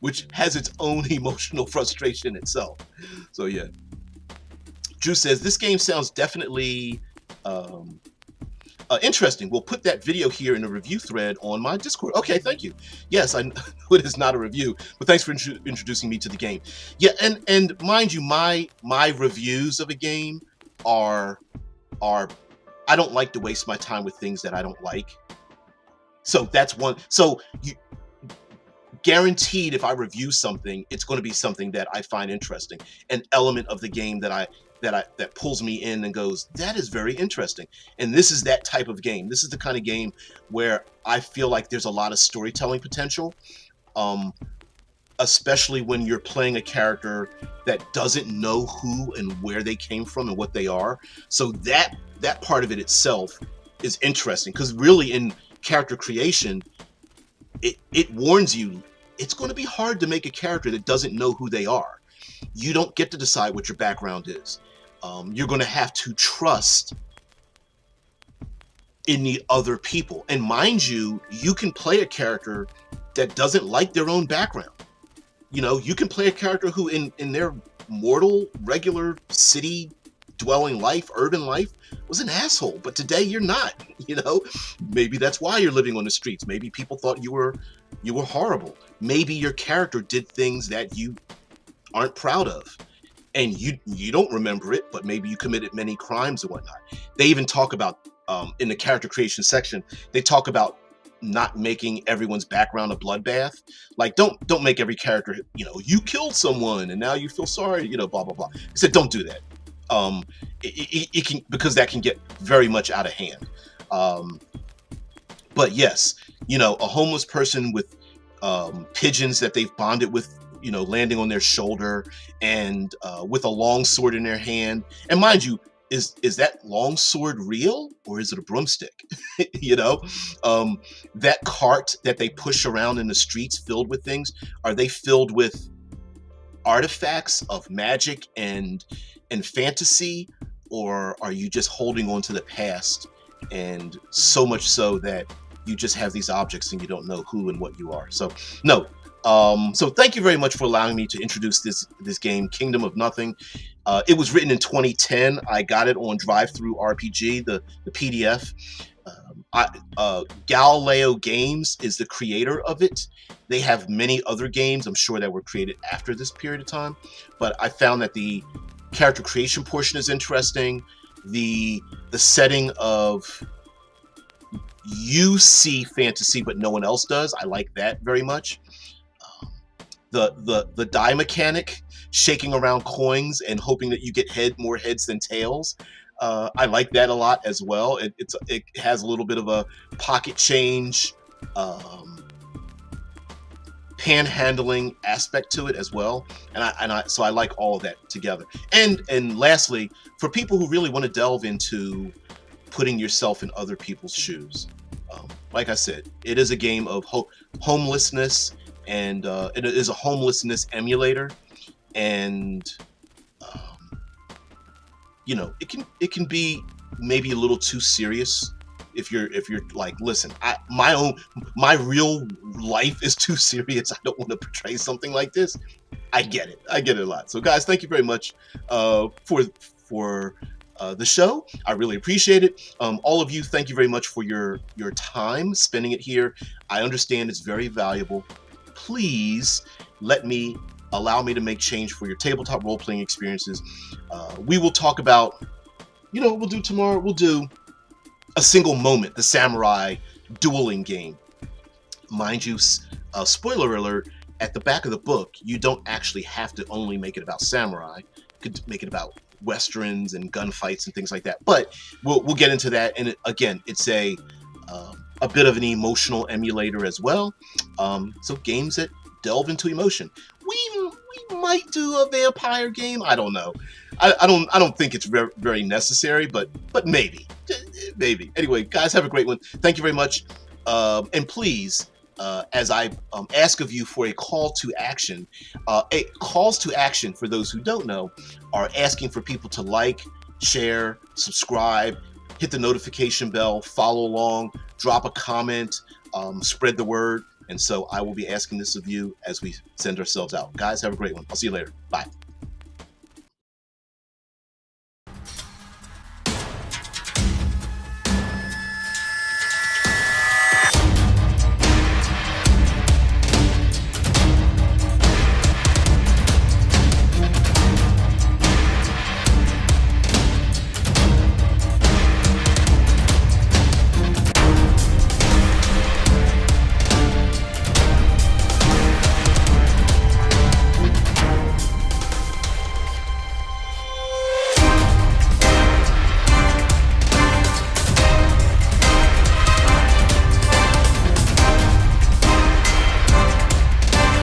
[SPEAKER 1] which has its own emotional frustration itself. So yeah. Drew says this game sounds definitely interesting. We'll put that video here in a review thread on my Discord. Okay, thank you. Yes, I know it is not a review, but thanks for introducing me to the game. Yeah, and mind you, my reviews of a game are I don't like to waste my time with things that I don't like. So that's one. So you guaranteed, if I review something, it's going to be something that I find interesting, an element of the game that pulls me in and goes, that is very interesting. And this is that type of game. This is the kind of game where I feel like there's a lot of storytelling potential, especially when you're playing a character that doesn't know who and where they came from and what they are. So that part of it itself is interesting, because really in character creation, it warns you it's going to be hard to make a character that doesn't know who they are. You don't get to decide what your background is. You're going to have to trust in the other people. And mind you, you can play a character that doesn't like their own background. You know, you can play a character who in their mortal, regular city dwelling life, urban life, was an asshole, but today you're not. You know, maybe that's why you're living on the streets. Maybe people thought you were horrible. Maybe your character did things that you aren't proud of, and you don't remember it, but maybe you committed many crimes and whatnot. They even talk about in the character creation section, they talk about not making everyone's background a bloodbath. Like, don't make every character, you know, you killed someone and now you feel sorry, you know, blah blah blah. I said don't do that. It can, because that can get very much out of hand. But yes, you know, a homeless person with pigeons that they've bonded with, you know, landing on their shoulder, and with a long sword in their hand. And mind you, is that long sword real, or is it a broomstick? You know, that cart that they push around in the streets filled with things, are they filled with artifacts of magic and fantasy, or are you just holding on to the past, and so much so that you just have these objects and you don't know who and what you are? So no. So thank you very much for allowing me to introduce this game, Kingdom of Nothing. It was written in 2010. I got it on TTRPG, the PDF. Galileo Games is the creator of it. They have many other games, I'm sure, that were created after this period of time. But I found that the character creation portion is interesting. The setting of, you see fantasy but no one else does, I like that very much. The die mechanic, shaking around coins and hoping that you get more heads than tails, I like that a lot as well. It has a little bit of a pocket change, panhandling aspect to it as well, so I like all of that together. And lastly, for people who really want to delve into putting yourself in other people's shoes, like I said, it is a game of homelessness, and it is a homelessness emulator, and you know, it can be maybe a little too serious if you're like, listen, my real life is too serious, I don't want to portray something like this. I get it a lot. So guys, thank you very much for the show. I really appreciate it. All of you, thank you very much for your time spending it here. I understand it's very valuable. Please allow me to make change for your tabletop role-playing experiences. We will talk about, you know what we'll do tomorrow? We'll do a single moment, the samurai dueling game. Mind you, spoiler alert, at the back of the book, you don't actually have to only make it about samurai. You could make it about westerns and gunfights and things like that. But we'll get into that. And again, it's a bit of an emotional emulator as well. So games that delve into emotion. We might do a vampire game. I don't know. I don't think it's very necessary, but maybe. Anyway, guys, have a great one. Thank you very much. And please, as I ask of you for a call to action, calls to action, for those who don't know, are asking for people to like, share, subscribe, hit the notification bell, follow along, drop a comment, spread the word. And so I will be asking this of you as we send ourselves out. Guys, have a great one. I'll see you later. Bye.